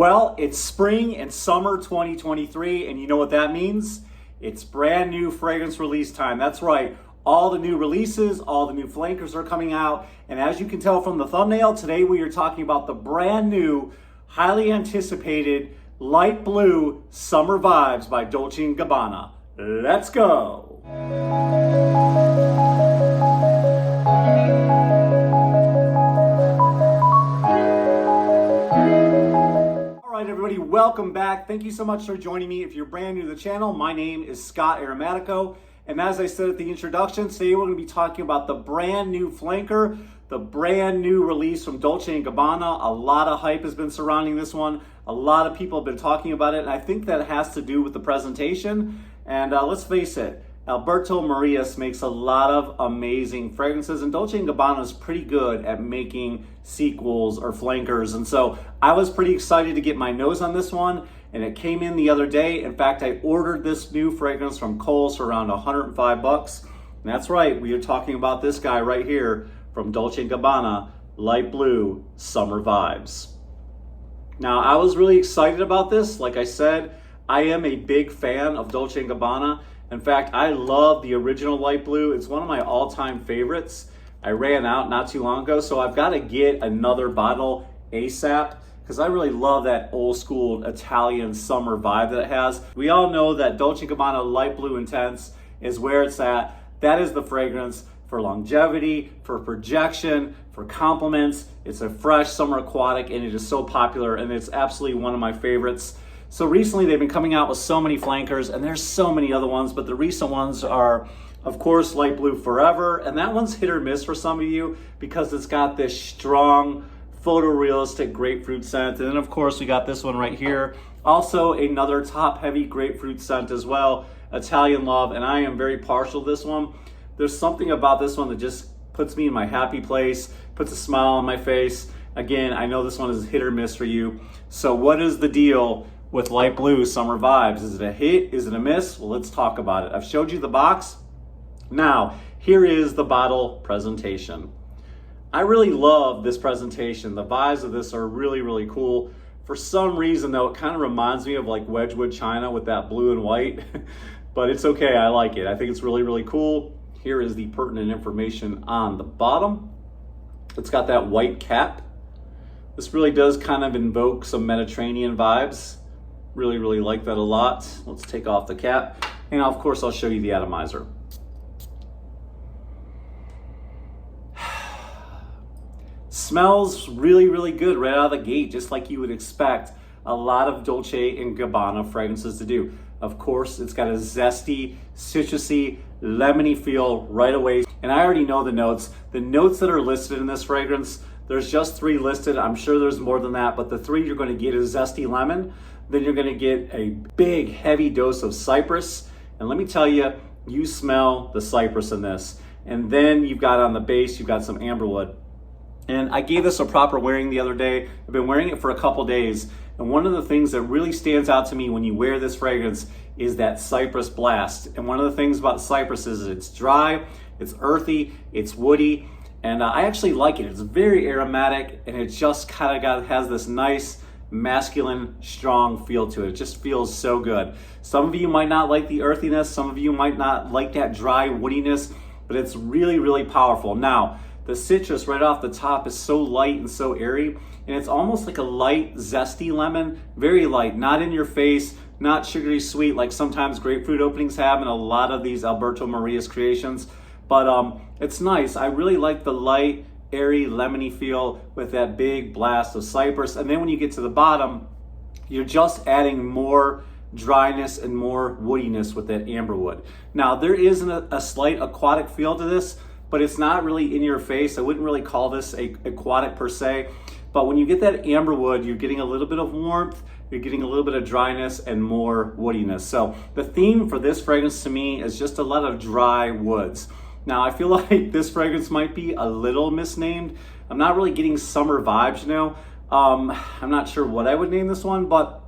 Well, it's spring and summer 2023, and you know what that means? It's brand new fragrance release time. That's right. All the new releases, all the new flankers are coming out. And as you can tell from the thumbnail, today we are talking about the brand new, highly anticipated light blue Summer Vibes by Dolce Gabbana. Let's go. Everybody, welcome back. Thank you so much for joining me. If you're brand new to the channel, my name is Scott Aromatico, and as I said at the introduction, today we're going to be talking about the brand new flanker, the brand new release from Dolce & Gabbana. A lot of hype has been surrounding this one. A lot of people have been talking about it, and I think that has to do with the presentation. And let's face it, Alberto Morillas makes a lot of amazing fragrances, and Dolce & Gabbana is pretty good at making sequels or flankers. And so I was pretty excited to get my nose on this one, and it came in the other day. In fact, I ordered this new fragrance from Kohl's for around 105 bucks. And that's right, we are talking about this guy right here from Dolce & Gabbana, Light Blue Summer Vibes. Now, I was really excited about this. Like I said, I am a big fan of Dolce & Gabbana. In fact, I love the original light blue. It's one of my all-time favorites. I ran out not too long ago, so I've got to get another bottle ASAP because I really love that old school Italian summer vibe that it has. We all know that Dolce & Gabbana Light Blue Intense is where it's at. That is the fragrance for longevity, for projection, for compliments. It's a fresh summer aquatic, and it is so popular, and it's absolutely one of my favorites. So recently they've been coming out with so many flankers, and there's so many other ones, but the recent ones are, of course, Light Blue Forever, and that one's hit or miss for some of you because it's got this strong photorealistic grapefruit scent. And then of course we got this one right here, also another top heavy grapefruit scent as well, Italian Love, and I am very partial to this one. There's something about this one that just puts me in my happy place, puts a smile on my face. Again, I know this one is hit or miss for you. So what is the deal with Light Blue Summer Vibes? Is it a hit? Is it a miss? Well, let's talk about it. I've showed you the box. Now, here is the bottle presentation. I really love this presentation. The vibes of this are really, really cool. For some reason, though, it kind of reminds me of like Wedgwood China with that blue and white, but it's okay. I like it. I think it's really, really cool. Here is the pertinent information on the bottom. It's got that white cap. This really does kind of invoke some Mediterranean vibes. Really, really like that a lot. Let's take off the cap. And of course, I'll show you the atomizer. Smells really, really good right out of the gate, just like you would expect a lot of Dolce & Gabbana fragrances to do. Of course, it's got a zesty, citrusy, lemony feel right away. And I already know the notes. The notes that are listed in this fragrance, there's just 3 listed. I'm sure there's more than that, but the 3 you're going to get is zesty lemon. Then you're going to get a big, heavy dose of cypress. And let me tell you, you smell the cypress in this. And then you've got on the base, you've got some amberwood. And I gave this a proper wearing the other day. I've been wearing it for a couple days. And one of the things that really stands out to me when you wear this fragrance is that cypress blast. And one of the things about cypress is it's dry, it's earthy, it's woody. And I actually like it. It's very aromatic, and it just kind of has this nice, masculine, strong feel to it. It just feels so good. Some of you might not like the earthiness. Some of you might not like that dry woodiness, but it's really, really powerful. Now, the citrus right off the top is so light and so airy, and it's almost like a light, zesty lemon, very light, not in your face, not sugary sweet like sometimes grapefruit openings have in a lot of these Alberto Morillas creations, but it's nice. I really like the light, airy, lemony feel with that big blast of cypress. And then when you get to the bottom, you're just adding more dryness and more woodiness with that amberwood. Now, there is a slight aquatic feel to this, but it's not really in your face. I wouldn't really call this aquatic per se. But when you get that amberwood, you're getting a little bit of warmth, you're getting a little bit of dryness and more woodiness. So the theme for this fragrance to me is just a lot of dry woods. Now, I feel like this fragrance might be a little misnamed. I'm not really getting summer vibes, you know. I'm not sure what I would name this one, but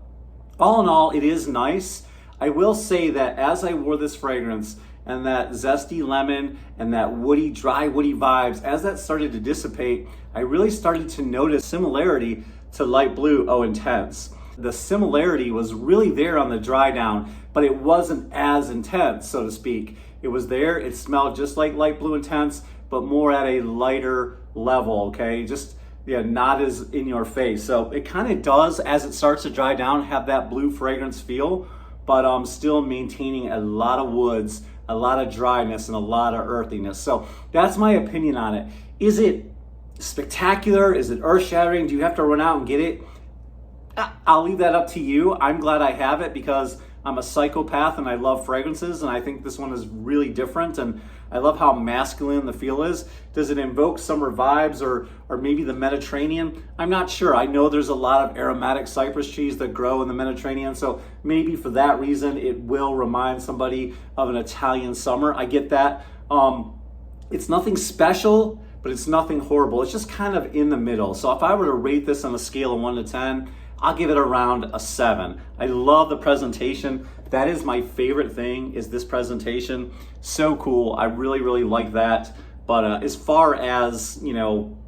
all in all, it is nice. I will say that as I wore this fragrance and that zesty lemon and that woody, dry woody vibes, as that started to dissipate, I really started to notice similarity to Light Blue Oh Intense. the similarity was really there on the dry down, but it wasn't as intense, so to speak. It was there, it smelled just like Light Blue Intense, but more at a lighter level, okay? Just, yeah, not as in your face. So it kind of does, as it starts to dry down, have that blue fragrance feel, but still maintaining a lot of woods, a lot of dryness, and a lot of earthiness. So that's my opinion on it. Is it spectacular? Is it earth-shattering? Do you have to run out and get it? I'll leave that up to you. I'm glad I have it because I'm a psychopath and I love fragrances, and I think this one is really different, and I love how masculine the feel is. Does it invoke summer vibes or maybe the Mediterranean? I'm not sure. I know there's a lot of aromatic cypress trees that grow in the Mediterranean, so maybe for that reason it will remind somebody of an Italian summer. I get that. It's nothing special, but it's nothing horrible. It's just kind of in the middle. So if I were to rate this on a scale of 1 to 10, I'll give it around a 7. I love the presentation. That is my favorite thing, is this presentation. So cool. I really, really like that. But as far as, you know,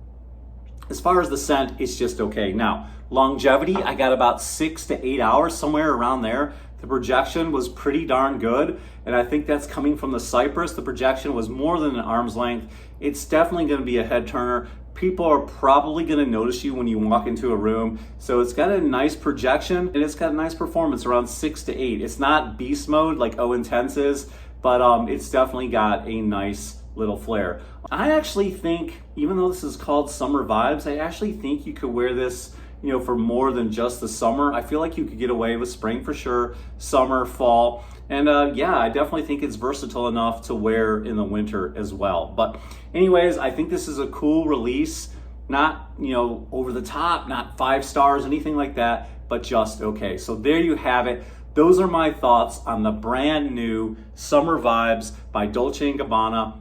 as far as the scent, it's just okay. Now, longevity, I got about 6 to 8 hours, somewhere around there. The projection was pretty darn good, and I think that's coming from the cypress. The projection was more than an arm's length. It's definitely going to be a head turner. People are probably going to notice you when you walk into a room. So it's got a nice projection, and it's got a nice performance around 6 to 8. It's not beast mode like O Intense is, but it's definitely got a nice little flair. I actually think, even though this is called Summer Vibes, I actually think you could wear this, you know, for more than just the summer. I feel like you could get away with spring for sure, summer, fall, and yeah, I definitely think it's versatile enough to wear in the winter as well. But anyways, I think this is a cool release. Not, you know, over the top, not 5 stars, anything like that, but just okay. So there you have it. Those are my thoughts on the brand new Summer Vibes by Dolce & Gabbana.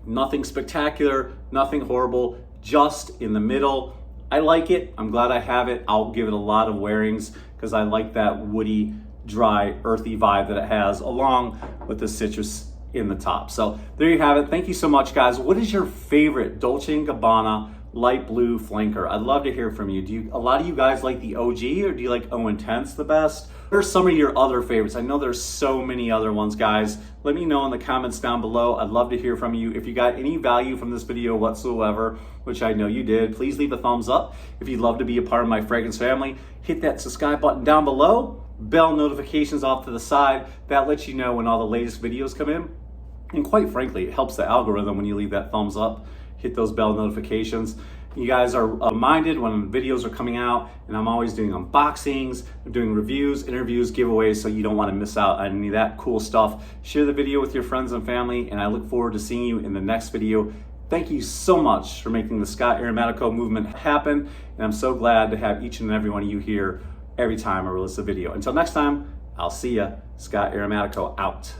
Nothing spectacular, nothing horrible, just in the middle. I like it. I'm glad I have it. I'll give it a lot of wearings because I like that woody, dry, earthy vibe that it has, along with the citrus in the top. So there you have it. Thank you so much, guys. What is your favorite Dolce & Gabbana light blue flanker? I'd love to hear from you. A lot of you guys like the OG, or do you like O Intense the best? What are some of your other favorites? I know there's so many other ones, guys. Let me know in the comments down below. I'd love to hear from you. If you got any value from this video whatsoever, which I know you did, please leave a thumbs up. If you'd love to be a part of my fragrance family, hit that subscribe button down below. Bell notifications off to the side. That lets you know when all the latest videos come in. And quite frankly, it helps the algorithm when you leave that thumbs up. Hit those bell notifications. You guys are reminded when videos are coming out, and I'm always doing unboxings, I'm doing reviews, interviews, giveaways, so you don't want to miss out on any of that cool stuff. Share the video with your friends and family, and I look forward to seeing you in the next video. Thank you so much for making the Scott Aromatico movement happen, and I'm so glad to have each and every one of you here every time I release a video. Until next time, I'll see ya. Scott Aromatico out.